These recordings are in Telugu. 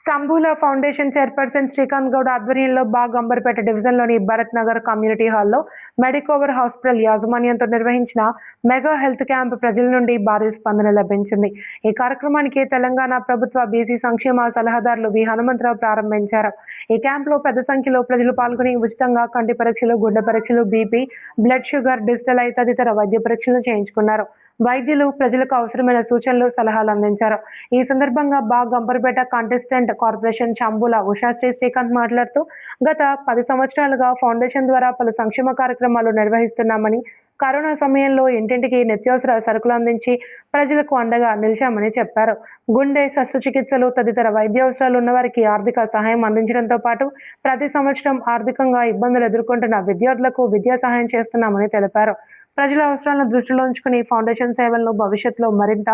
స్తంభూల ఫౌండేషన్ చైర్పర్సన్ శ్రీకాంత్ గౌడ్ ఆధ్వర్యంలో అంబర్పేట డివిజన్లోని భరత్ నగర్ కమ్యూనిటీ హాల్లో మెడికోవర్ హాస్పిటల్ యాజమాన్యంతో నిర్వహించిన మెగా హెల్త్ క్యాంప్ ప్రజల నుండి భారీ స్పందన లభించింది. ఈ కార్యక్రమానికి తెలంగాణ ప్రభుత్వ బీసీ సంక్షేమ సలహాదారులు వి హనుమంతరావు ప్రారంభించారు. ఈ క్యాంప్లో పెద్ద సంఖ్యలో ప్రజలు పాల్గొని ఉచితంగా కంటి పరీక్షలు, గుండె పరీక్షలు, బీపీ, బ్లడ్ షుగర్, డిజిటల్ తదితర వైద్య పరీక్షలు చేయించుకున్నారు. వైద్యులు ప్రజలకు అవసరమైన సూచనలు, సలహాలు అందించారు. ఈ సందర్భంగా అంబర్పేట కంటెస్టెంట్ కార్పొరేషన్ చంబుల ఉషాశ్రీ శ్రీకాంత్ మాట్లాడుతూ గత 10 సంవత్సరాలుగా ఫౌండేషన్ ద్వారా పలు సంక్షేమ కార్యక్రమాలు నిర్వహిస్తున్నామని, కరోనా సమయంలో ఇంటింటికి నిత్యావసర సరుకులు అందించి ప్రజలకు అండగా నిలిచామని చెప్పారు. గుండె శస్త్రచికిత్సలు తదితర వైద్య అవసరాలు ఉన్నవారికి ఆర్థిక సహాయం అందించడంతో పాటు ప్రతి సంవత్సరం ఆర్థికంగా ఇబ్బందులు ఎదుర్కొంటున్న విద్యార్థులకు విద్యా సహాయం చేస్తున్నామని తెలిపారు. ప్రజల అవసరాలను దృష్టిలో ఉంచుకుని ఫౌండేషన్ సేవలను భవిష్యత్తులో మరింత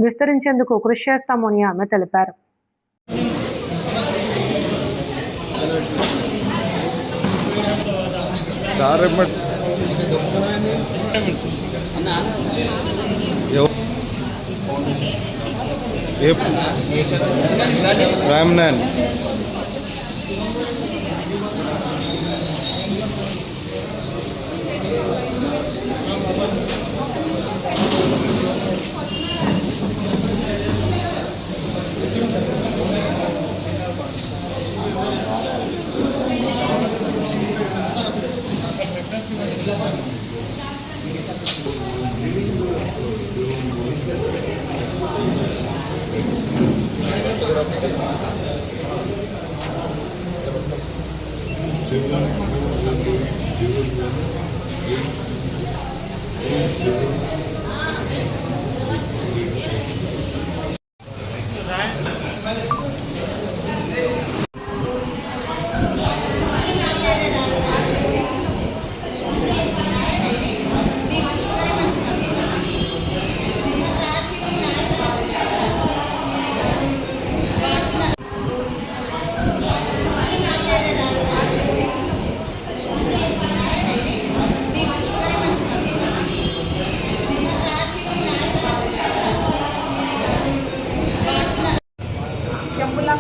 విస్తరించేందుకు కృషి చేస్తామని ఆమె తెలిపారు.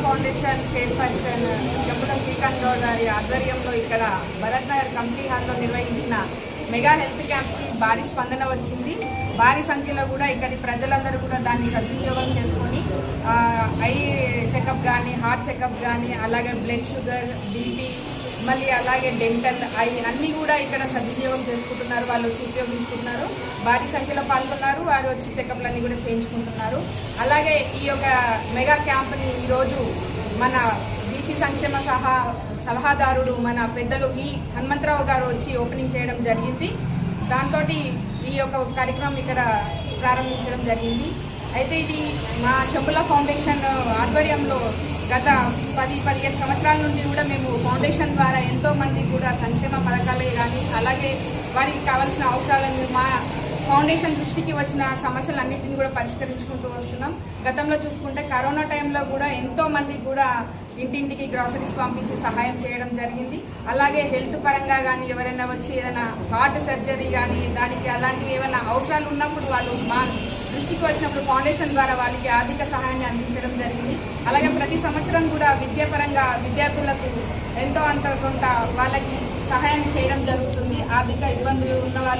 ఫౌండేషన్ చైర్పర్సన్ చంబుల శ్రీకాంత్ గౌడ్ గారి ఆధ్వర్యంలో ఇక్కడ భరత్ నగర్ కమిటీ హాల్లో నిర్వహించిన మెగా హెల్త్ క్యాంప్కి భారీ స్పందన వచ్చింది. భారీ సంఖ్యలో కూడా ఇక్కడి ప్రజలందరూ కూడా దాన్ని సద్వినియోగం చేసుకొని ఐ చెకప్ కానీ, హార్ట్ చెకప్ కానీ, అలాగే బ్లడ్ షుగర్, బీపీ, మళ్ళీ అలాగే డెంటల్ అన్నీ కూడా ఇక్కడ సద్వినియోగం చేసుకుంటున్నారు. వాళ్ళు వచ్చి ఉపయోగించుకుంటున్నారు. భారీ సంఖ్యలో పాల్గొన్నారు. వారు వచ్చి చెకప్లన్నీ కూడా చేయించుకుంటున్నారు. అలాగే ఈ యొక్క మెగా క్యాంప్ని ఈరోజు మన బీసీ సంక్షేమ సలహాదారుడు మన పెద్దలు వి హనుమంతరావు గారు వచ్చి ఓపెనింగ్ చేయడం జరిగింది. దాంతో ఈ యొక్క కార్యక్రమం ఇక్కడ ప్రారంభించడం జరిగింది. అయితే ఇది మా చంబుల ఫౌండేషన్ ఆధ్వర్యంలో గత 10-15 సంవత్సరాల నుండి కూడా మేము ఫౌండేషన్ ద్వారా ఎంతోమంది కూడా సంక్షేమ పథకాలే కానీ, అలాగే వారికి కావాల్సిన అవసరాలను మా ఫౌండేషన్ దృష్టికి వచ్చిన సమస్యలన్నింటినీ కూడా పరిష్కరించుకుంటూ వస్తున్నాం. గతంలో చూసుకుంటే కరోనా టైంలో కూడా ఎంతోమంది కూడా ఇంటింటికి గ్రాసరీస్ పంపించి సహాయం చేయడం జరిగింది. అలాగే హెల్త్ పరంగా కానీ ఎవరైనా వచ్చి ఏదైనా హార్ట్ సర్జరీ కానీ దానికి అలాంటివి ఏమైనా అవసరాలు ఉన్నప్పుడు వాళ్ళు మా దృష్టికి వచ్చినప్పుడు ఫౌండేషన్ ద్వారా వాళ్ళకి ఆర్థిక సహాయాన్ని అందించడం జరిగింది. అలాగే ప్రతి సంవత్సరం కూడా విద్యాపరంగా విద్యార్థులకు ఎంతో అంత కొంత వాళ్ళకి సహాయం చేయడం జరుగుతుంది. ఆర్థిక ఇబ్బందులు ఉన్న వాళ్ళు